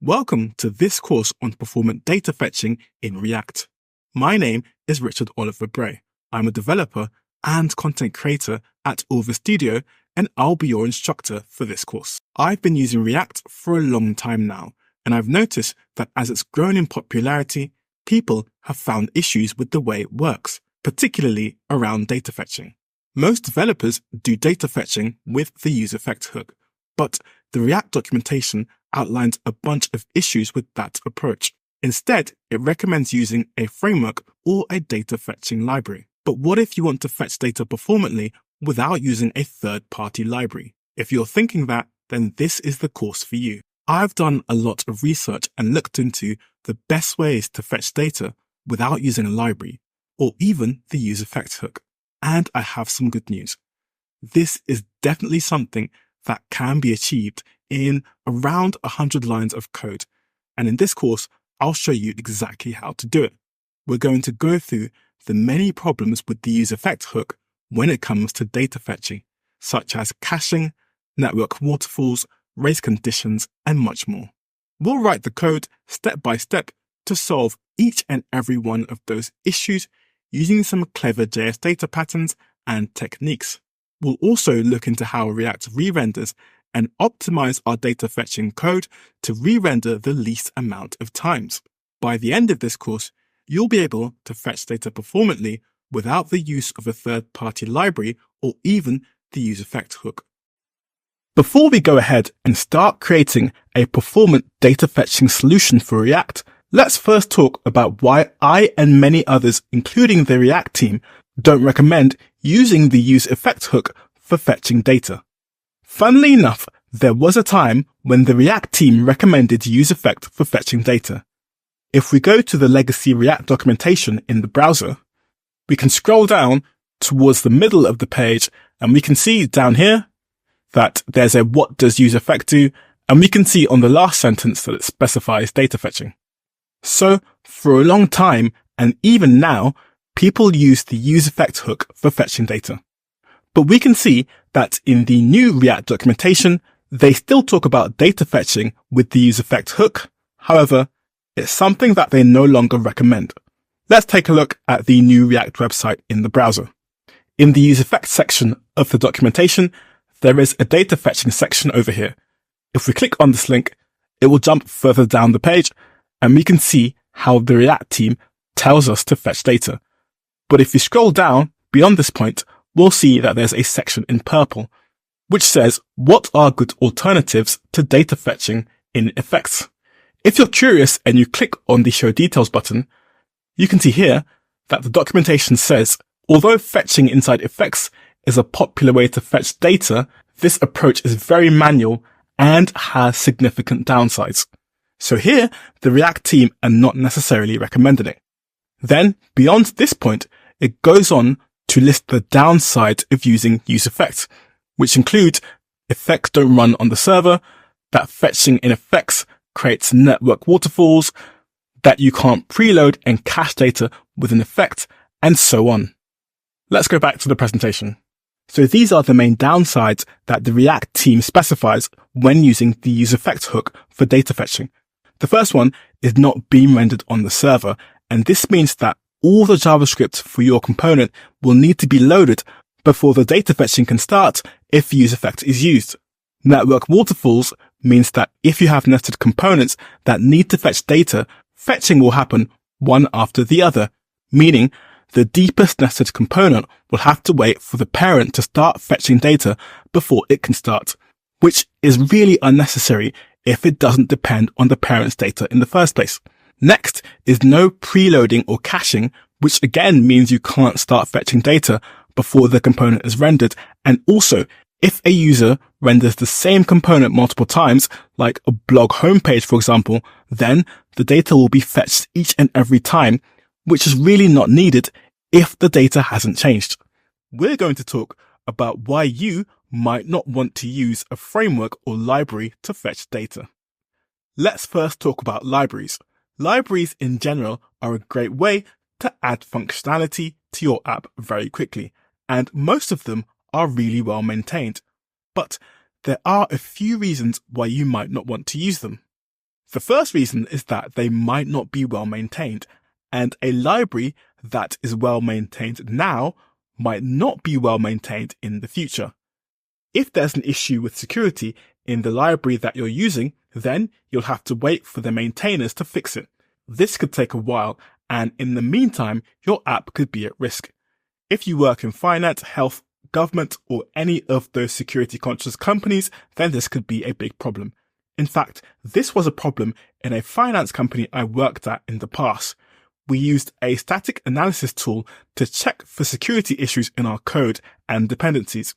Welcome to this course on performant data fetching in React. My name is Richard Oliver Bray. I'm a developer and content creator at ORVA Studio, and I'll be your instructor for this course. I've been using React for a long time now, and I've noticed that as it's grown in popularity, people have found issues with the way it works, particularly around data fetching. Most developers do data fetching with the useEffect hook, but the React documentation outlines a bunch of issues with that approach. Instead, it recommends using a framework or a data fetching library. But what if you want to fetch data performantly without using a third-party library? If you're thinking that, then this is the course for you. I've done a lot of research and looked into the best ways to fetch data without using a library or even the useEffect hook. And I have some good news. This is definitely something that can be achieved in around 100 lines of code. And in this course, I'll show you exactly how to do it. We're going to go through the many problems with the useEffect hook when it comes to data fetching, such as caching, network waterfalls, race conditions, and much more. We'll write the code step by step to solve each and every one of those issues using some clever JS data patterns and techniques. We'll also look into how React re-renders and optimize our data fetching code to re-render the least amount of times. By the end of this course, you'll be able to fetch data performantly without the use of a third-party library or even the useEffect hook. Before we go ahead and start creating a performant data fetching solution for React, let's first talk about why I and many others, including the React team, don't recommend using the useEffect hook for fetching data. Funnily enough, there was a time when the React team recommended useEffect for fetching data. If we go to the legacy React documentation in the browser, we can scroll down towards the middle of the page and we can see down here that there's a what does useEffect do, and we can see on the last sentence that it specifies data fetching. So for a long time, and even now, people use the useEffect hook for fetching data. But we can see that in the new React documentation, they still talk about data fetching with the useEffect hook. However, it's something that they no longer recommend. Let's take a look at the new React website in the browser. In the useEffect section of the documentation, there is a data fetching section over here. If we click on this link, it will jump further down the page and we can see how the React team tells us to fetch data. But if you scroll down beyond this point, we'll see that there's a section in purple, which says, what are good alternatives to data fetching in effects? If you're curious and you click on the show details button, you can see here that the documentation says, although fetching inside effects is a popular way to fetch data, this approach is very manual and has significant downsides. So here, the React team are not necessarily recommending it. Then, beyond this point, it goes on to list the downsides of using useEffect, which include effects don't run on the server, that fetching in effects creates network waterfalls, that you can't preload and cache data with an effect, and so on. Let's go back to the presentation. So these are the main downsides that the React team specifies when using the useEffect hook for data fetching. The first one is not being rendered on the server, and this means that all the JavaScript for your component will need to be loaded before the data fetching can start if useEffect is used. Network waterfalls means that if you have nested components that need to fetch data, fetching will happen one after the other, meaning the deepest nested component will have to wait for the parent to start fetching data before it can start, which is really unnecessary if it doesn't depend on the parent's data in the first place. Next is no preloading or caching, which again means you can't start fetching data before the component is rendered. And also, if a user renders the same component multiple times, like a blog homepage, for example, then the data will be fetched each and every time, which is really not needed if the data hasn't changed. We're going to talk about why you might not want to use a framework or library to fetch data. Let's first talk about libraries. Libraries in general are a great way to add functionality to your app very quickly, and most of them are really well maintained. But there are a few reasons why you might not want to use them. The first reason is that they might not be well maintained, and a library that is well maintained now might not be well maintained in the future. If there's an issue with security in the library that you're using, then you'll have to wait for the maintainers to fix it. This could take a while, and in the meantime, your app could be at risk. If you work in finance, health, government, or any of those security conscious companies, then this could be a big problem. In fact, this was a problem in a finance company I worked at in the past. We used a static analysis tool to check for security issues in our code and dependencies.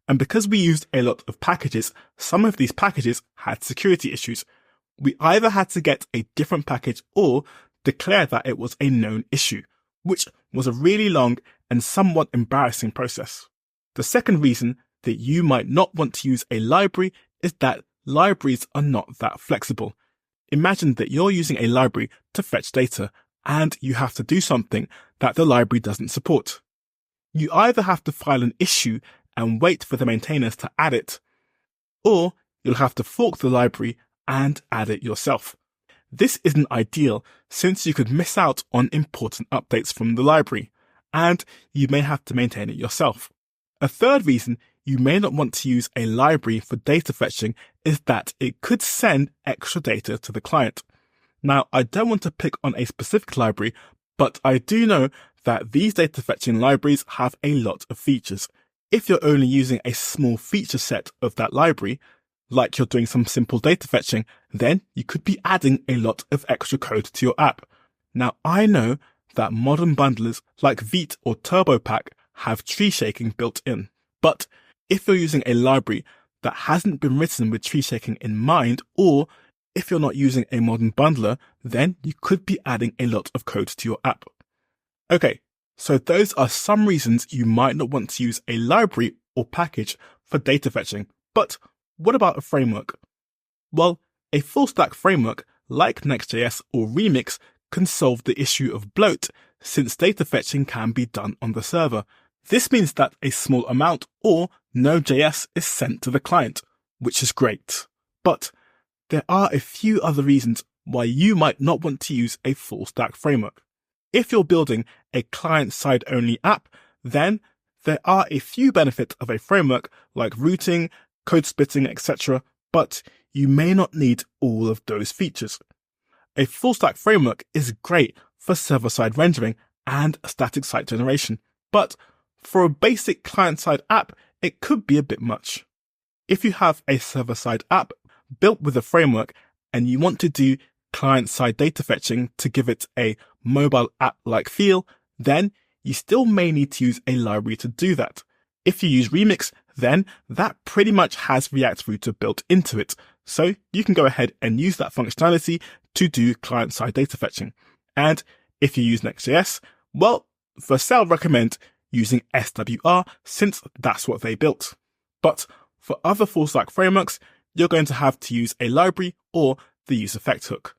And because we used a lot of packages, some of these packages had security issues. We either had to get a different package or declare that it was a known issue, which was a really long and somewhat embarrassing process. The second reason that you might not want to use a library is that libraries are not that flexible. Imagine that you're using a library to fetch data and you have to do something that the library doesn't support. You either have to file an issue and wait for the maintainers to add it, or you'll have to fork the library and add it yourself. This isn't ideal since you could miss out on important updates from the library, and you may have to maintain it yourself. A third reason you may not want to use a library for data fetching is that it could send extra data to the client. Now, I don't want to pick on a specific library, but I do know that these data fetching libraries have a lot of features. If you're only using a small feature set of that library, like you're doing some simple data fetching, then you could be adding a lot of extra code to your app. Now, I know that modern bundlers like Vite or TurboPack have tree shaking built in, but if you're using a library that hasn't been written with tree shaking in mind, or if you're not using a modern bundler, then you could be adding a lot of code to your app. Okay, so those are some reasons you might not want to use a library or package for data fetching. But what about a framework? Well, a full stack framework like Next.js or Remix can solve the issue of bloat since data fetching can be done on the server. This means that a small amount or no JS is sent to the client, which is great. But there are a few other reasons why you might not want to use a full stack framework. If you're building a client-side only app, then there are a few benefits of a framework like routing, code splitting, etc., but you may not need all of those features. A full stack framework is great for server-side rendering and static site generation, but for a basic client-side app, it could be a bit much. If you have a server-side app built with a framework and you want to do client-side data fetching to give it a mobile app-like feel, then you still may need to use a library to do that. If you use Remix, then that pretty much has React Router built into it, so you can go ahead and use that functionality to do client-side data fetching. And if you use Next.js, well, for I'll recommend using SWR since that's what they built. But for other full-stack frameworks, you're going to have to use a library or the useEffect hook.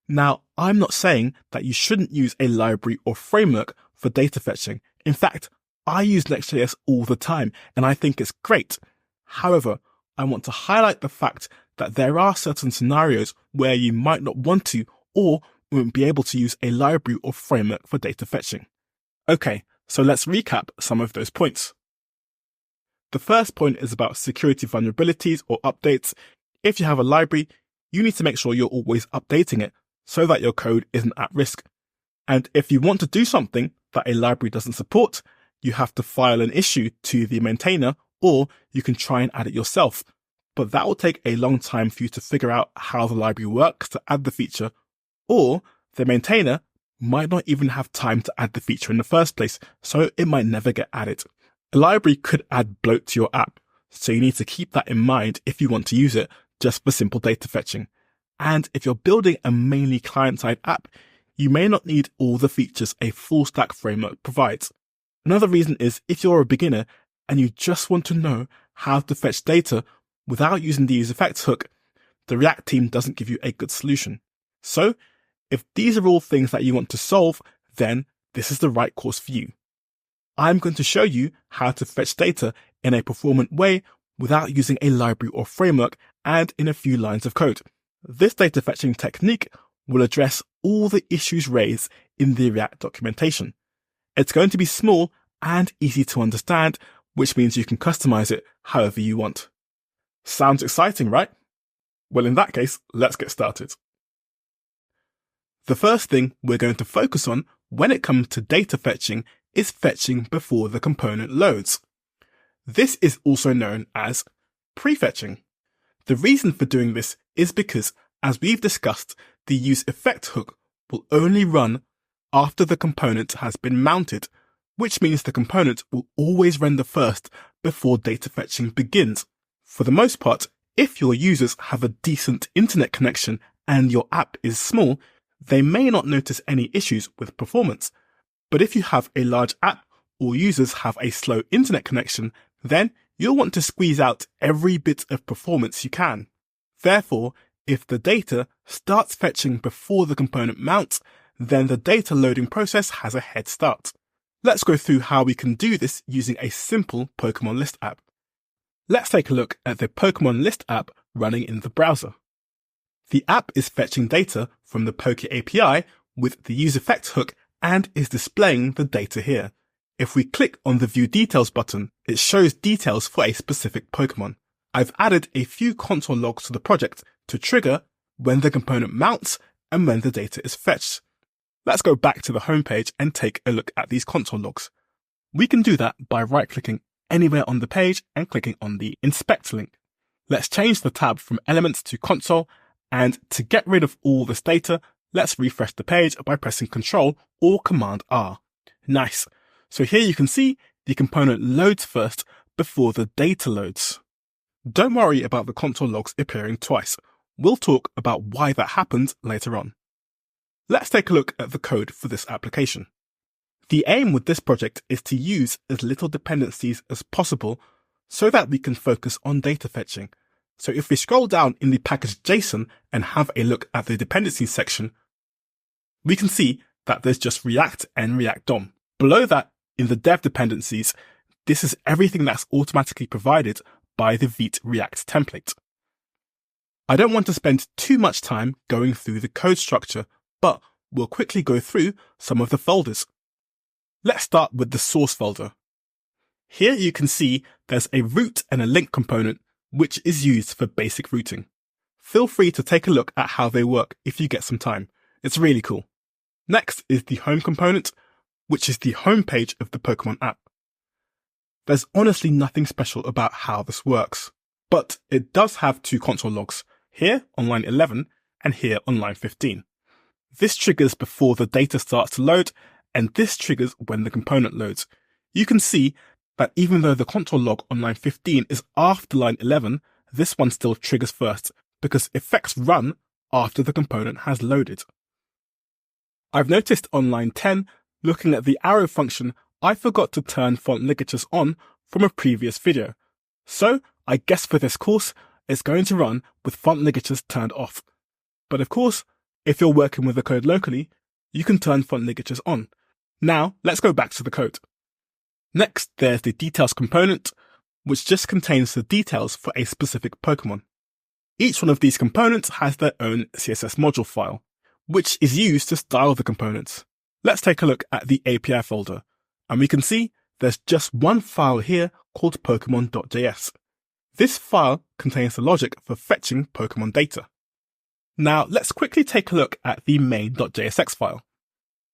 Now, I'm not saying that you shouldn't use a library or framework for data fetching. In fact, I use Next.js all the time and I think it's great. However, I want to highlight the fact that there are certain scenarios where you might not want to or won't be able to use a library or framework for data fetching. Okay, so let's recap some of those points. The first point is about security vulnerabilities or updates. If you have a library, you need to make sure you're always updating it so that your code isn't at risk. And if you want to do something that a library doesn't support, you have to file an issue to the maintainer, or you can try and add it yourself. But that will take a long time for you to figure out how the library works to add the feature, or the maintainer might not even have time to add the feature in the first place, so it might never get added. A library could add bloat to your app, so you need to keep that in mind if you want to use it just for simple data fetching. And if you're building a mainly client-side app, you may not need all the features a full-stack framework provides. Another reason is if you're a beginner and you just want to know how to fetch data without using the useEffect hook, the React team doesn't give you a good solution. So, if these are all things that you want to solve, then this is the right course for you. I'm going to show you how to fetch data in a performant way without using a library or framework and in a few lines of code. This data fetching technique will address all the issues raised in the React documentation. It's going to be small and easy to understand, which means you can customize it however you want. Sounds exciting, right? Well, in that case, let's get started. The first thing we're going to focus on when it comes to data fetching is fetching before the component loads. This is also known as prefetching. The reason for doing this is because, as we've discussed, the useEffect hook will only run after the component has been mounted, which means the component will always render first before data fetching begins. For the most part, if your users have a decent internet connection and your app is small, they may not notice any issues with performance. But if you have a large app or users have a slow internet connection, then you'll want to squeeze out every bit of performance you can. Therefore, if the data starts fetching before the component mounts, then the data loading process has a head start. Let's go through how we can do this using a simple Pokemon list app. Let's take a look at the Pokemon list app running in the browser. The app is fetching data from the Poke API with the useEffect hook and is displaying the data here. If we click on the View Details button, it shows details for a specific Pokemon. I've added a few console logs to the project to trigger when the component mounts and when the data is fetched. Let's go back to the homepage and take a look at these console logs. We can do that by right-clicking anywhere on the page and clicking on the Inspect link. Let's change the tab from Elements to Console, and to get rid of all this data, let's refresh the page by pressing Ctrl or Command R. Nice. So here you can see the component loads first before the data loads. Don't worry about the console logs appearing twice. We'll talk about why that happens later on. Let's take a look at the code for this application. The aim with this project is to use as little dependencies as possible so that we can focus on data fetching. So if we scroll down in the package.json and have a look at the dependencies section, we can see that there's just React and React DOM. Below that, in the dev dependencies, this is everything that's automatically provided by the Vite React template. I don't want to spend too much time going through the code structure, but we'll quickly go through some of the folders. Let's start with the source folder. Here you can see there's a root and a link component, which is used for basic routing. Feel free to take a look at how they work if you get some time. It's really cool. Next is the home component, which is the home page of the Pokemon app. There's honestly nothing special about how this works, but it does have two console logs, here on line 11 and here on line 15. This triggers before the data starts to load, and this triggers when the component loads. You can see that even though the console log on line 15 is after line 11, this one still triggers first because effects run after the component has loaded. I've noticed on line 10, looking at the arrow function, I forgot to turn font ligatures on from a previous video. So I guess for this course, it's going to run with font ligatures turned off. But of course, if you're working with the code locally, you can turn font ligatures on. Now let's go back to the code. Next, there's the details component, which just contains the details for a specific Pokemon. Each one of these components has their own CSS module file, which is used to style the components. Let's take a look at the API folder, and we can see there's just one file here called Pokemon.js. This file contains the logic for fetching Pokemon data. Now let's quickly take a look at the main.jsx file.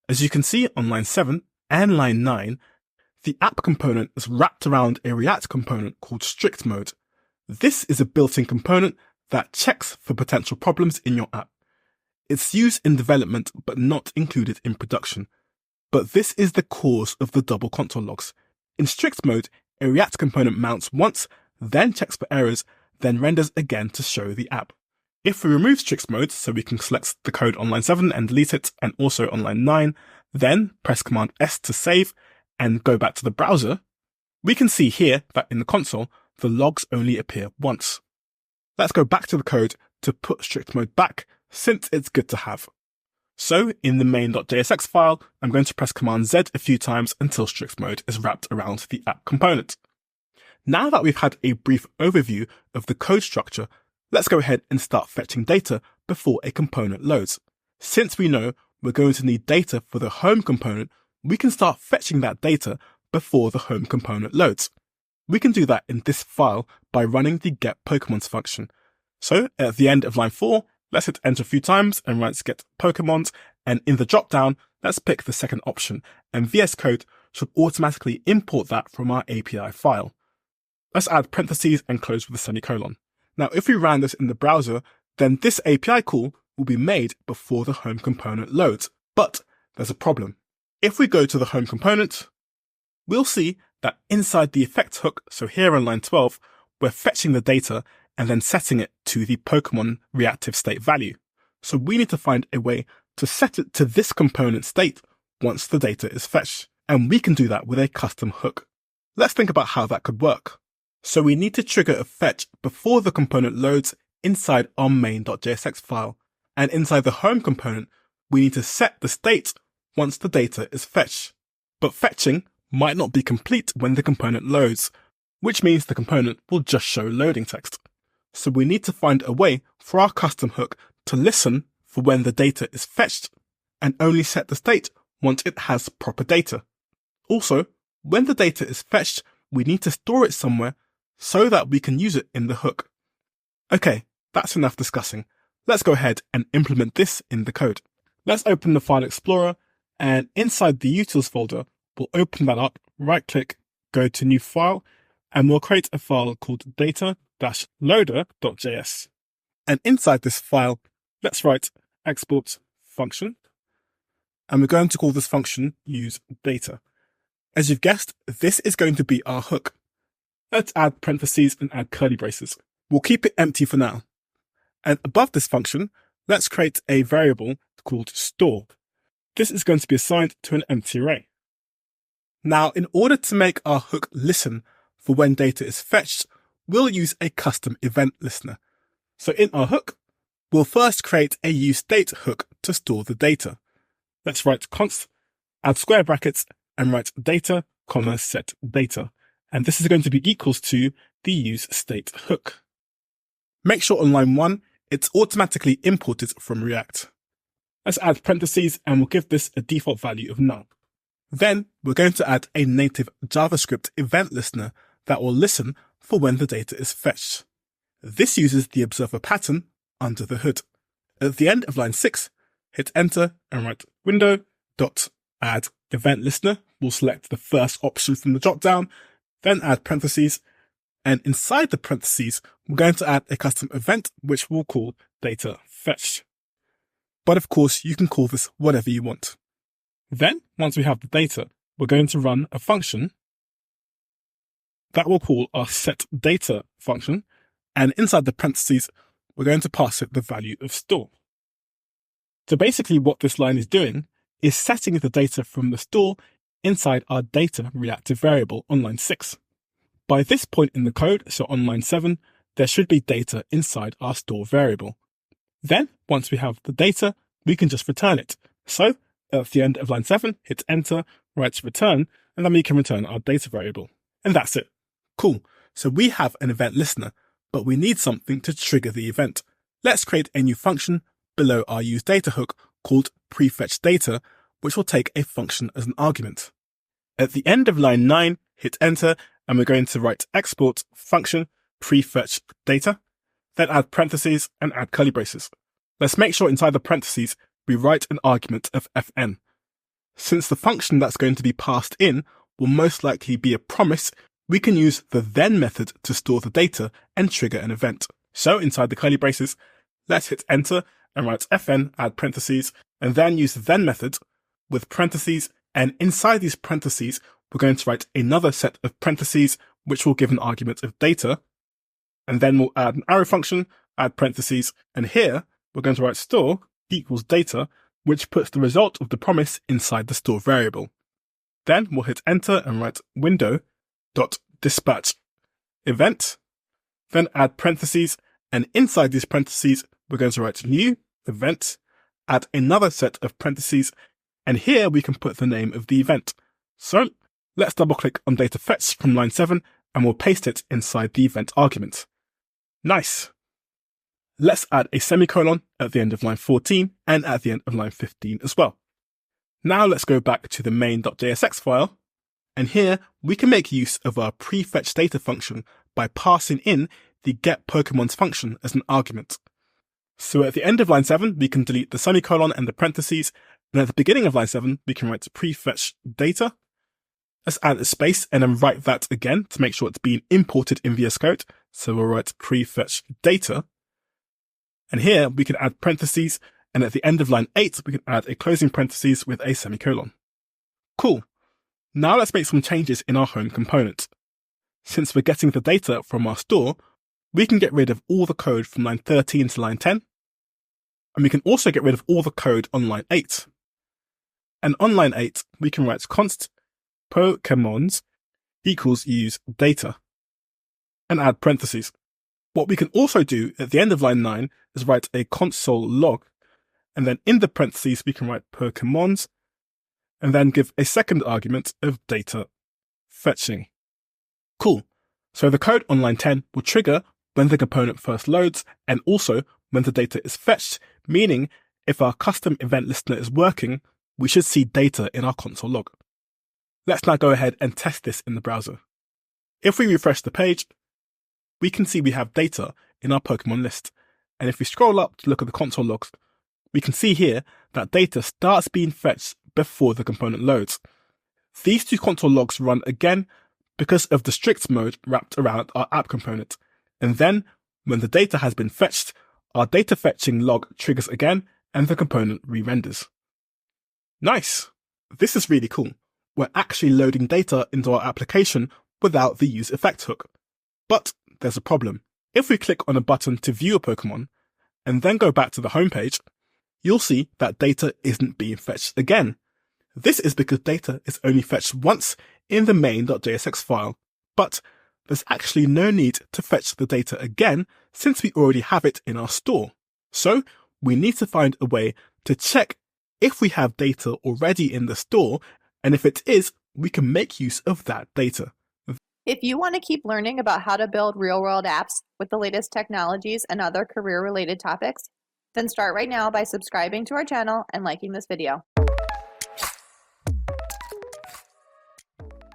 As you can see on line 7 and line 9, the app component is wrapped around a React component called strict mode. This is a built-in component that checks for potential problems in your app. It's used in development but not included in production. But this is the cause of the double console logs. In strict mode, a React component mounts once, then checks for errors, then renders again to show the app. If we remove strict mode, so we can select the code on line 7 and delete it, and also on line 9, then press Command S to save, and go back to the browser, we can see here that in the console, the logs only appear once. Let's go back to the code to put strict mode back, since it's good to have. So in the main.jsx file, I'm going to press Command Z a few times until strict mode is wrapped around the app component. Now that we've had a brief overview of the code structure, Let's go ahead and start fetching data before a component loads. Since we know we're going to need data for the home component, we can start fetching that data before the home component loads. We can do that in this file by running the getPokemons function. So at the end of line 4, let's hit enter a few times and write get Pokemons, and in the dropdown, let's pick the second option, and VS Code should automatically import that from our API file. Let's add parentheses and close with a semicolon. Now, if we ran this in the browser, then this API call will be made before the home component loads. But there's a problem. If we go to the home component, we'll see that inside the effect hook, so here on line 12, we're fetching the data and then setting it to the Pokemon reactive state value. So we need to find a way to set it to this component state once the data is fetched. And we can do that with a custom hook. Let's think about how that could work. So we need to trigger a fetch before the component loads inside our main.jsx file. And inside the home component, we need to set the state once the data is fetched. But fetching might not be complete when the component loads, which means the component will just show loading text. So we need to find a way for our custom hook to listen for when the data is fetched and only set the state once it has proper data. Also, when the data is fetched, we need to store it somewhere so that we can use it in the hook. Okay, that's enough discussing. Let's go ahead and implement this in the code. Let's open the File Explorer, and inside the utils folder, we'll open that up, right-click, go to New File, and we'll create a file called data-loader.js. And inside this file, let's write export function, and we're going to call this function useData. As you've guessed, this is going to be our hook. Let's add parentheses and add curly braces. We'll keep it empty for now. And above this function, let's create a variable called store. This is going to be assigned to an empty array. Now, in order to make our hook listen for when data is fetched, we'll use a custom event listener. So in our hook, we'll first create a useDate hook to store the data. Let's write const, add square brackets, and write data, set data. And this is going to be equals to the useState hook. Make sure on line 1, it's automatically imported from React. Let's add parentheses and we'll give this a default value of null. Then we're going to add a native JavaScript event listener that will listen for when the data is fetched. This uses the observer pattern under the hood. At the end of line 6, hit enter and write window.add event listener. We'll select the first option from the dropdown, then add parentheses, and inside the parentheses, we're going to add a custom event which we'll call data fetched. But of course, you can call this whatever you want. Then, once we have the data, we're going to run a function that we'll call our setData function, and inside the parentheses, we're going to pass it the value of store. So basically what this line is doing is setting the data from the store inside our data reactive variable on line 6. By this point in the code, so on line 7, there should be data inside our store variable. Then, once we have the data, we can just return it. So, at the end of line 7, hit enter, write return, and then we can return our data variable. And that's it. Cool. So we have an event listener, but we need something to trigger the event. Let's create a new function below our useData hook called prefetchData, which will take a function as an argument. At the end of line 9, hit enter, and we're going to write export function prefetchData, then add parentheses and add curly braces. Let's make sure inside the parentheses we write an argument of fn. Since the function that's going to be passed in will most likely be a promise, we can use the then method to store the data and trigger an event. So inside the curly braces, let's hit enter and write fn, add parentheses, and then use the then method with parentheses, and inside these parentheses, we're going to write another set of parentheses, which will give an argument of data, and then we'll add an arrow function, add parentheses, and here we're going to write store equals data, which puts the result of the promise inside the store variable. Then we'll hit enter and write window.dispatch event, then add parentheses, and inside these parentheses, we're going to write new event, add another set of parentheses, and here we can put the name of the event. So let's double click on data fetch from line 7 and we'll paste it inside the event argument. Nice. Let's add a semicolon at the end of line 14 and at the end of line 15 as well. Now let's go back to the main.jsx file, and here we can make use of our prefetch data function by passing in the getPokemons function as an argument. So at the end of line 7, we can delete the semicolon and the parentheses, and at the beginning of line 7, we can write prefetch data. Let's add a space and then write that again to make sure it's being imported in VS Code. So we'll write prefetch data. And here we can add parentheses, and at the end of line 8, we can add a closing parentheses with a semicolon. Cool. Now let's make some changes in our home component. Since we're getting the data from our store, we can get rid of all the code from line 13 to line 10. And we can also get rid of all the code on line 8. And on line 8, we can write const Pokemons equals use data and add parentheses. What we can also do at the end of line 9 is write a console log, and then in the parentheses we can write Pokemons and then give a second argument of data fetching. Cool. So the code on line 10 will trigger when the component first loads and also when the data is fetched, meaning if our custom event listener is working, we should see data in our console log. Let's now go ahead and test this in the browser. If we refresh the page, we can see we have data in our Pokemon list. And if we scroll up to look at the console logs, we can see here that data starts being fetched before the component loads. These two console logs run again because of the strict mode wrapped around our app component. And then, when the data has been fetched, our data fetching log triggers again and the component re-renders. Nice! This is really cool. We're actually loading data into our application without the useEffect hook. But there's a problem. If we click on a button to view a Pokemon and then go back to the home page, you'll see that data isn't being fetched again. This is because data is only fetched once in the main.jsx file, but there's actually no need to fetch the data again since we already have it in our store. So we need to find a way to check if we have data already in the store, and if it is, we can make use of that data. If you want to keep learning about how to build real-world apps with the latest technologies and other career-related topics, then start right now by subscribing to our channel and liking this video.